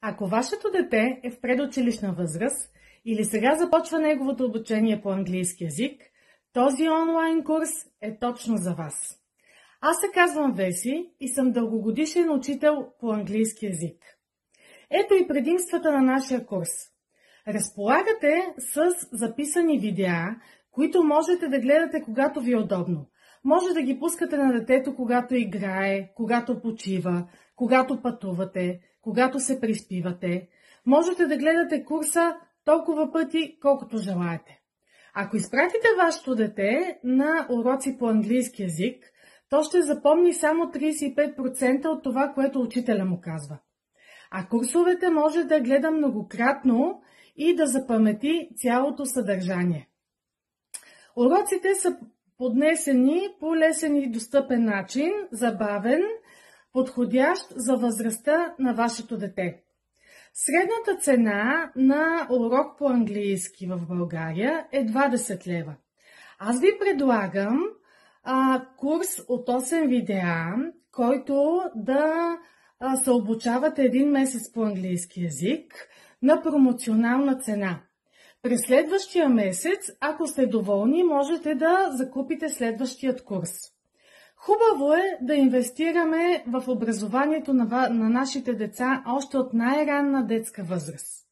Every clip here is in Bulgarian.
Ако вашето дете е в предучилищна възраст или сега започва неговото обучение по английски язик, този онлайн курс е точно за вас. Аз се казвам Веси и съм дългогодишен учител по английски язик. Ето и предимствата на нашия курс. Разполагате с записани видеа, които можете да гледате когато ви е удобно. Може да ги пускате на детето, когато играе, когато почива, когато пътувате, когато се приспивате. Можете да гледате курса толкова пъти, колкото желаете. Ако изпратите вашето дете на уроци по английски язик, то ще запомни само 35% от това, което учителя му казва. А курсовете може да гледа многократно и да запамети цялото съдържание. Уроците са поднесени по лесен и достъпен начин, забавен, подходящ за възрастта на вашето дете. Средната цена на урок по английски в България е 20 лева. Аз ви предлагам курс от 8 видеа, който да се обучавате един месец по английски язик на промоционална цена. През следващия месец, ако сте доволни, можете да закупите следващият курс. Хубаво е да инвестираме в образованието на нашите деца още от най-ранна детска възраст.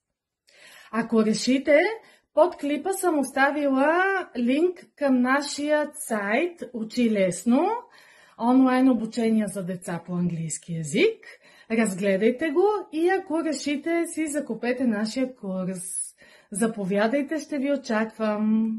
Ако решите, под клипа съм оставила линк към нашия сайт Учи лесно, онлайн обучение за деца по английски язик. Разгледайте го и ако решите, си закупете нашия курс. Заповядайте, ще ви очаквам!